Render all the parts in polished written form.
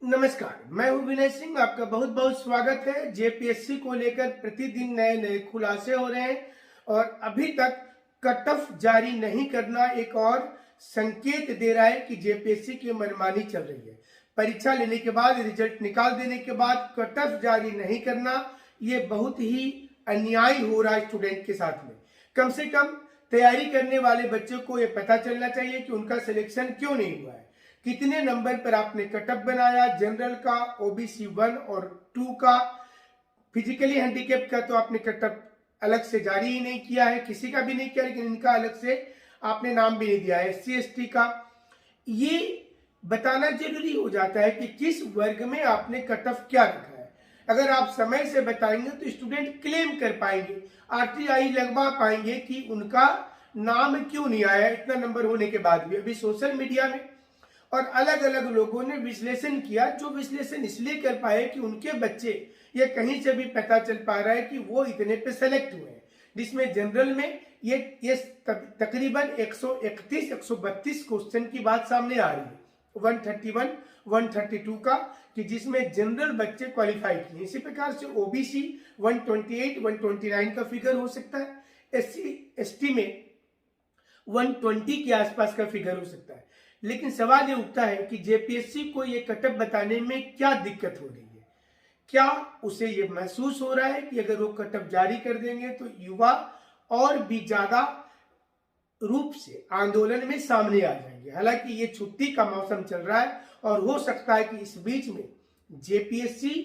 नमस्कार, मैं हूं विनय सिंह। आपका बहुत बहुत स्वागत है। जेपीएससी को लेकर प्रतिदिन नए नए खुलासे हो रहे हैं और अभी तक कट ऑफ जारी नहीं करना एक और संकेत दे रहा है कि जेपीएससी की मनमानी चल रही है। परीक्षा लेने के बाद, रिजल्ट निकाल देने के बाद कट ऑफ जारी नहीं करना, ये बहुत ही अन्याय हो रहा है स्टूडेंट के साथ में। कम से कम तैयारी करने वाले बच्चों को ये पता चलना चाहिए कि उनका सिलेक्शन क्यों नहीं हुआ है, कितने नंबर पर आपने कटअप बनाया, जनरल का, ओबीसी 1 और 2 का, फिजिकली हैंडीकैप का तो आपने कटअप अलग से जारी ही नहीं किया है, किसी का भी नहीं किया, लेकिन इनका अलग से आपने नाम भी नहीं दिया है। SC ST का ये बताना जरूरी हो जाता है कि किस वर्ग में आपने कटअप क्या रखा है। अगर आप समय से बताएंगे तो स्टूडेंट क्लेम कर पाएंगे, RTI लगवा पाएंगे कि उनका नाम क्यों नहीं आया इतना नंबर होने के बाद भी। अभी सोशल मीडिया में और अलग अलग लोगों ने विश्लेषण किया, जो विश्लेषण इसलिए कर पाए कि उनके बच्चे, ये कहीं से भी पता चल पा रहा है कि वो इतने पे सेलेक्ट हुए हैं, जिसमें जनरल में ये तकरीबन 131 132 क्वेश्चन की बात सामने आ रही है। 131 132 का, कि जिसमें जनरल बच्चे क्वालिफाई किए। इसी प्रकार से ओबीसी 128 129 का फिगर हो सकता है, SC ST में 120 के आसपास का फिगर हो सकता है। लेकिन सवाल ये उठता है कि जेपीएससी को ये कटअप बताने में क्या दिक्कत हो रही है। क्या उसे ये महसूस हो रहा है कि अगर वो कटअप जारी कर देंगे तो युवा और भी ज्यादा रूप से आंदोलन में सामने आ जाएंगे। हालांकि ये छुट्टी का मौसम चल रहा है और हो सकता है कि इस बीच में जेपीएससी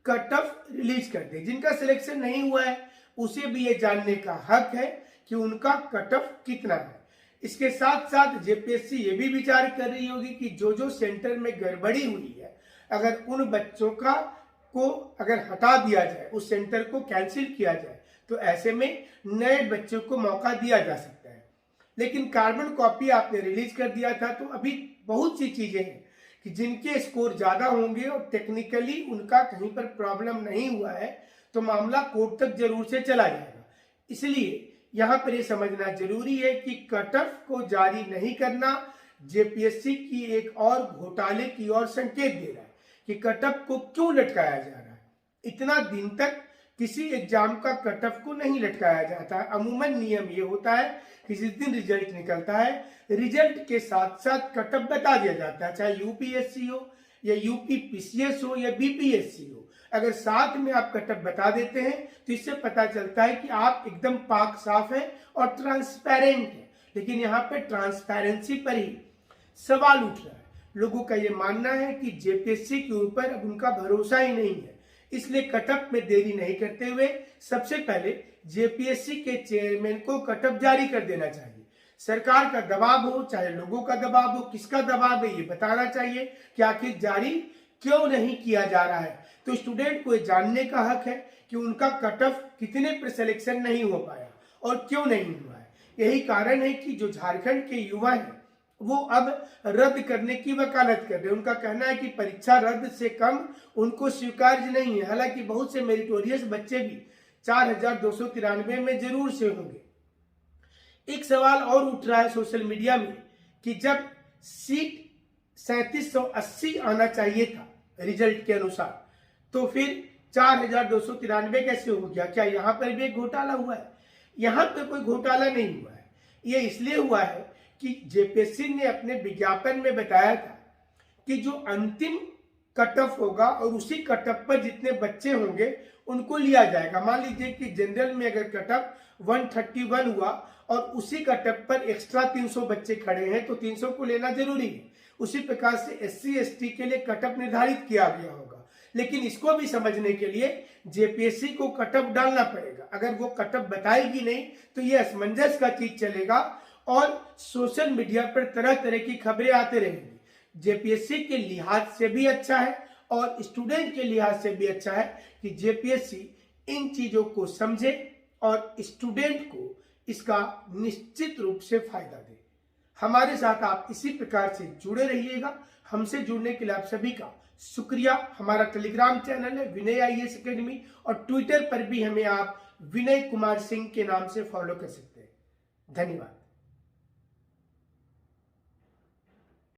कटअप रिलीज कर दे। जिनका सिलेक्शन नहीं हुआ है उसे भी ये जानने का हक है कि उनका कटअप कितना है। इसके साथ साथ जेपीएससी ये भी विचार कर रही होगी कि जो सेंटर में गड़बड़ी हुई है, अगर उन बच्चों को अगर हटा दिया जाए, उस सेंटर को कैंसिल किया जाए, तो ऐसे में नए बच्चों को मौका दिया जा सकता है। लेकिन कार्बन कॉपी आपने रिलीज कर दिया था, तो अभी बहुत सी चीजें हैं कि जिनके स्कोर ज्यादा होंगे और टेक्निकली उनका कहीं पर प्रॉब्लम नहीं हुआ है तो मामला कोर्ट तक जरूर से चला जाएगा। इसलिए यहां पर यह समझना जरूरी है कि कटऑफ को जारी नहीं करना जेपीएससी की एक और घोटाले की ओर संकेत दे रहा है कि कटऑफ को क्यों लटकाया जा रहा है। इतना दिन तक किसी एग्जाम का कटऑफ को नहीं लटकाया जाता है। अमूमन नियम ये होता है कि जिस दिन रिजल्ट निकलता है, रिजल्ट के साथ साथ कटऑफ बता दिया जाता है, चाहे यूपीएससी हो या यूपीपीसीएस हो या बीपीएससी हो। अगर साथ में आप कटअप बता देते हैं तो इससे पता चलता है कि आप एकदम पाक साफ है और ट्रांसपेरेंट है। लेकिन यहाँ पे ट्रांसपेरेंसी पर ही सवाल उठ रहा है। लोगों का ये मानना है कि जेपीएससी के ऊपर अब उनका भरोसा ही नहीं है, इसलिए कटअप में देरी नहीं करते हुए सबसे पहले जेपीएससी के चेयरमैन को कटअप जारी कर देना चाहिए। सरकार का दबाव हो, चाहे लोगों का दबाव हो, किसका दबाव है ये बताना चाहिए कि आखिर जारी क्यों नहीं किया जा रहा है। तो स्टूडेंट को जानने का हक है कि उनका कटऑफ कितने पर सिलेक्शन नहीं हो पाया और क्यों नहीं हुआ है। यही कारण है कि जो झारखंड के युवा हैं वो अब रद्द करने की वकालत कर रहे हैं। उनका कहना है कि परीक्षा रद्द से कम उनको स्वीकार्य नहीं है। हालांकि बहुत से मेरिटोरियस बच्चे भी 4293 में जरूर से होंगे। एक सवाल और उठ रहा है सोशल मीडिया में कि जब सीट 3780 आना चाहिए था रिजल्ट के अनुसार, तो फिर 4293 कैसे हो गया? क्या यहाँ पर भी एक घोटाला हुआ है? यहाँ पर कोई घोटाला नहीं हुआ है। ये इसलिए हुआ है कि जेपीएससी ने अपने विज्ञापन में बताया था कि जो अंतिम कटऑफ होगा और उसी कटऑफ पर जितने बच्चे होंगे उनको लिया जाएगा। मान लीजिए कि जनरल में अगर कटऑफ 131 हुआ और उसी कटऑफ पर एक्स्ट्रा 300 बच्चे खड़े हैं तो 300 को लेना जरूरी है। उसी प्रकार से SC ST के लिए कटऑफ निर्धारित किया गया होगा। लेकिन इसको भी समझने के लिए जेपीएससी को कटऑफ डालना पड़ेगा। अगर वो कटऑफ बताएगी नहीं तो ये असमंजस का चीज चलेगा और सोशल मीडिया पर तरह तरह की खबरें आते रहेंगी। जेपीएससी के लिहाज से भी अच्छा है और स्टूडेंट के लिहाज से भी अच्छा है कि जेपीएससी इन चीजों को समझे और स्टूडेंट को इसका निश्चित रूप से फायदा दे। हमारे साथ आप इसी प्रकार से जुड़े रहिएगा। हमसे जुड़ने के लिए आप सभी का शुक्रिया। हमारा टेलीग्राम चैनल है विनय IAS अकेडमी और ट्विटर पर भी हमें आप विनय कुमार सिंह के नाम से फॉलो कर सकते हैं। धन्यवाद।